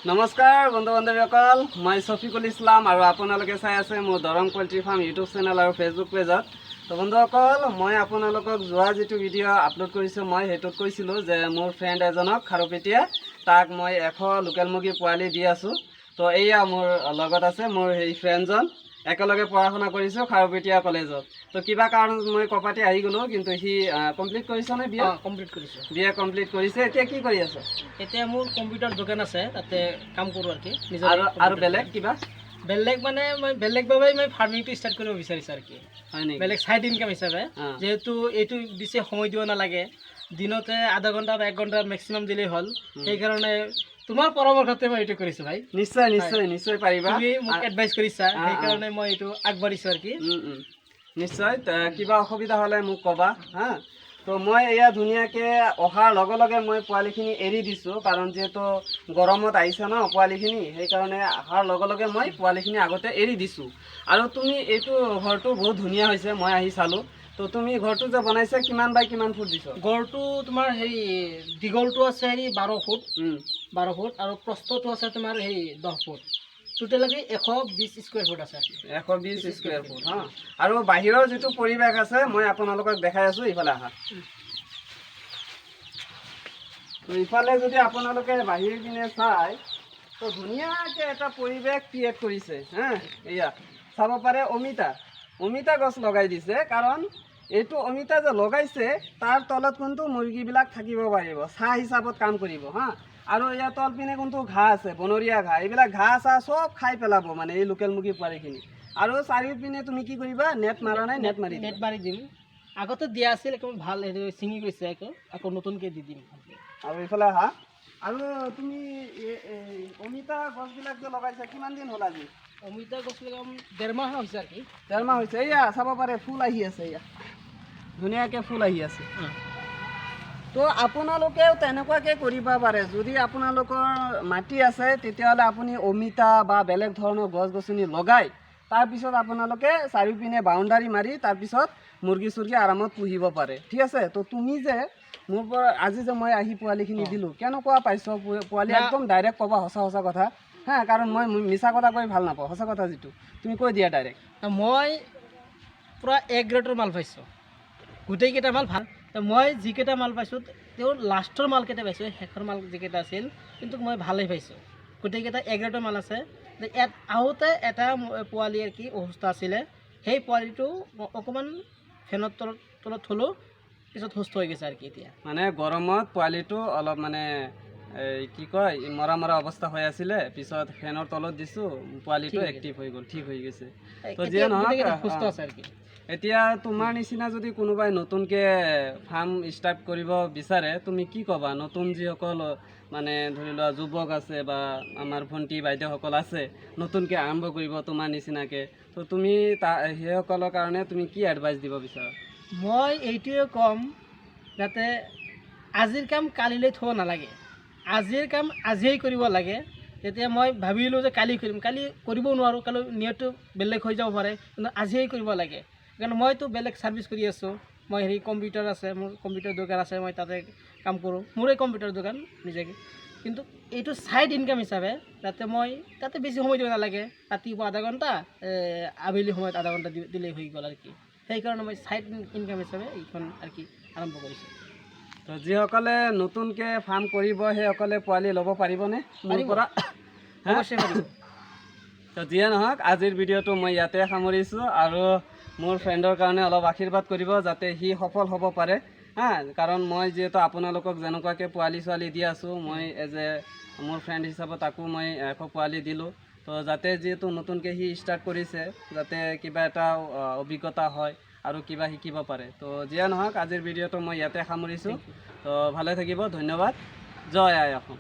নমস্কাৰ বন্ধু বান্ধৱীসকল, মই শফিকুল ইছলাম আৰু আপোনালোকে চাই আছে মোৰ দৰং পোল্ট্ৰি ফাৰ্ম ইউটিউব চেনেল আৰু ফেচবুক পেজত। তো বন্ধুসকল, মই আপোনালোকক যোৱা যিটো ভিডিঅ' আপলোড কৰিছোঁ, মই সেইটোত কৈছিলোঁ যে মোৰ ফ্ৰেণ্ড এজনক খাৰুপেটীয়া তাক মই 100 লোকেল মুৰ্গী পোৱালি দি আছোঁ। তো এয়া মোৰ লগত আছে মোৰ সেই ফ্ৰেণ্ডজন, একেলগে পঢ়া শুনা কৰিছোঁ খাৰুপেটীয়া কলেজত। তো কিবা কাৰণত মই কপাটি আহি গ'লোঁ, কিন্তু সি কমপ্লিট কৰিছেনে বিয়া? কমপ্লিট কৰিছোঁ। বিয়া কমপ্লিট কৰিছে। এতিয়া কি কৰি আছে? এতিয়া মোৰ কম্পিউটাৰ দোকান আছে, তাতে কাম কৰোঁ আৰু কি। আৰু বেলেগ কিবা? বেলেগ মানে মই বেলেগভাৱে মই ফাৰ্মিংটো ষ্টাৰ্ট কৰিব বিচাৰিছোঁ আৰু কি। হয় নেকি? বেলেগ চাইড ইনকাম হিচাপে, যিহেতু এইটো বেছি সময় দিব নালাগে, দিনতে আধা ঘণ্টা বা 1 ঘণ্টা মেক্সিমাম দিলেই হ'ল। সেইকাৰণে তোমাৰ পৰামৰ্শতে মই এইটো কৰিছোঁ ভাই। নিশ্চয় নিশ্চয় নিশ্চয় পাৰিবা। তুমি মোক এডভাইচ কৰিছা, সেইকাৰণে মই এইটো আগবাঢ়িছোঁ আৰু কি। নিশ্চয়, কিবা অসুবিধা হ'লে মোক ক'বা হা। তো মই এয়া ধুনীয়াকৈ অহাৰ লগে লগে মই পোৱালিখিনি এৰি দিছোঁ, কাৰণ যিহেতু গৰমত আহিছে ন পোৱালিখিনি, সেইকাৰণে অহাৰ লগে লগে মই পোৱালিখিনি আগতে এৰি দিছোঁ। আৰু তুমি এইটো ঘৰটো বহুত ধুনীয়া হৈছে, মই আহি চালোঁ। তো তুমি ঘৰটো যে বনাইছা কিমান বাই কিমান ফুট দিছ? ঘৰটো তোমাৰ হেৰি দীঘলটো আছে হেৰি 12 ফুট, 12 ফুট, আৰু প্ৰস্থটো আছে তোমাৰ হেৰি 10 ফুট। টোটেলকৈ 120 স্কুৱেৰ ফুট আছে। 120 স্কুৱেৰ ফুট হা। আৰু বাহিৰৰ যিটো পৰিৱেশ আছে মই আপোনালোকক দেখাই আছোঁ, ইফালে আহা। তো ইফালে যদি আপোনালোকে বাহিৰ পিনে চাই, তো ধুনীয়াকৈ এটা পৰিৱেশ ক্ৰিয়েট কৰিছে হা। এয়া চাব পাৰে অমিতা গছ লগাই দিছে, কাৰণ এইটো অমিতা যে লগাইছে তাৰ তলত কিন্তু মুৰ্গীবিলাক থাকিব পাৰিব, ছাঁ হিচাপত কাম কৰিব হা। আৰু ইয়াৰ তল পিনে কিন্তু ঘাঁহ আছে, বনৰীয়া ঘাঁহ, এইবিলাক ঘাঁহ চাহ চব খাই পেলাব মানে এই লোকেল মুৰ্গী পোৱালিখিনি। আৰু চাৰিওপিনে তুমি কি কৰিবা? নেট মাৰা নাই? নেট মাৰি দিম। আগতে দিয়া আছিল, একদম ভাল হেৰি ছিঙি গৈছে, আকৌ নতুনকৈ দি দিম। আৰু এইফালে আহা। আৰু তুমি অমিতা গছবিলাক যে লগাইছা কিমান দিন হ'ল আজি? অমিতা গছবিলাক 1.5 মাহ হৈছে আৰু কি। 1.5 মাহ হৈছে। এয়া চাব পাৰে ফুল আহি আছে, এয়া ধুনীয়াকৈ ফুল আহি আছে। তো আপোনালোকেও তেনেকুৱাকৈ কৰিব পাৰে। যদি আপোনালোকৰ মাটি আছে তেতিয়াহ'লে আপুনি অমিতা বা বেলেগ ধৰণৰ গছ গছনি লগাই তাৰপিছত আপোনালোকে চাৰিওপিনে বাউণ্ডাৰী মাৰি তাৰপিছত মুৰ্গী চুৰ্গী আৰামত পুহিব পাৰে, ঠিক আছে। তো তুমি যে মোৰ পৰা আজি যে মই আহি পোৱালিখিনি দিলোঁ, কেনেকুৱা পাইছ পোৱালি? একদম ডাইৰেক্ট ক'বা, সঁচা কথা হা, কাৰণ মই মিছা কথা কৈ ভাল নাপাওঁ, সঁচা কথা যিটো তুমি কৈ দিয়া ডাইৰেক্ট। মই পূৰা A গ্ৰেডৰ মাল পাইছোঁ, গোটেইকেইটা মাল ভাল। মই যিকেইটা মাল পাইছোঁ তেওঁৰ লাষ্টৰ মালকেইটা পাইছোঁ, শেষৰ মাল যিকেইটা আছিল, কিন্তু মই ভালেই পাইছোঁ। গোটেইকেইটা A গ্ৰেডৰ মাল আছে। ইয়াত আহোঁতে এটা পোৱালি আৰু কি অসুস্থ আছিলে, সেই পোৱালিটো অকণমান ফেনৰ তলত থ'লোঁ, পিছত সুস্থ হৈ গৈছে আৰু কি। এতিয়া মানে গৰমত পোৱালিটো অলপ মানে কি কয় মৰা অৱস্থা হৈ আছিলে, পিছত ফেনৰ তলত দিছোঁ, পোৱালিটো এক্টিভ হৈ গ'ল, ঠিক হৈ গৈছে। তো যিয়ে নহওক সুস্থ আছে আৰু কি। এতিয়া তোমাৰ নিচিনা যদি কোনোবাই নতুনকৈ ফাৰ্ম ষ্টাৰ্ট কৰিব বিচাৰে, তুমি কি ক'বা? নতুন যিসকল মানে ধৰি লোৱা যুৱক আছে বা আমাৰ ভণ্টি বাইদেউসকল আছে নতুনকৈ আৰম্ভ কৰিব তোমাৰ নিচিনাকৈ, তো তুমি সেইসকলৰ কাৰণে তুমি কি এডভাইচ দিব বিচাৰা? মই এইটোৱে ক'ম, যাতে আজিৰ কাম কালিলৈ থ'ব নালাগে, আজিৰ কাম আজিয়েই কৰিব লাগে। তেতিয়া মই ভাবিলোঁ যে কালি কৰিম, কালি কৰিব নোৱাৰোঁ, কালি নিয়তটো বেলেগ হৈ যাব পাৰে, কিন্তু আজিয়েই কৰিব লাগে। কাৰণ মইতো বেলেগ ছাৰ্ভিচ কৰি আছোঁ, মই হেৰি কম্পিউটাৰ আছে, মোৰ কম্পিউটাৰ দোকান আছে, মই তাতে কাম কৰোঁ, মোৰে কম্পিউটাৰ দোকান নিজেকৈ। কিন্তু এইটো ছাইড ইনকাম হিচাপে যাতে মই তাতে বেছি সময় দিব নালাগে, ৰাতিপুৱা আধা ঘণ্টা, আবেলি সময়ত আধা ঘণ্টা দিলেই হৈ গ'ল আৰু কি। সেইকাৰণে মই ছাইড ইনকাম হিচাপে এইখন আৰু কি আৰম্ভ কৰিছোঁ। তো যিসকলে নতুনকৈ ফাৰ্ম কৰিব সেইসকলে পোৱালি ল'ব পাৰিবনে মোৰ পৰা? অৱশ্যে পাৰিব। তো যিয়ে নহওক আজিৰ ভিডিঅ'টো মই ইয়াতে সামৰিছোঁ, আৰু মোৰ ফ্ৰেণ্ডৰ কাৰণে অলপ আশীৰ্বাদ কৰিব যাতে সি সফল হ'ব পাৰে হা। কাৰণ মই যিহেতু আপোনালোকক যেনেকুৱাকৈ পোৱালি ছোৱালী দি আছোঁ, মই এজ এ মোৰ ফ্ৰেণ্ড হিচাপত তাকো মই 100 পোৱালি দিলোঁ। তো যাতে যিহেতু নতুনকৈ সি ষ্টাৰ্ট কৰিছে, যাতে কিবা এটা অভিজ্ঞতা হয় আৰু কিবা শিকিব পাৰে। তো যিয়ে নহওক আজিৰ ভিডিঅ'টো মই ইয়াতে সামৰিছোঁ। তো ভালে থাকিব, ধন্যবাদ। জয় আই অসম।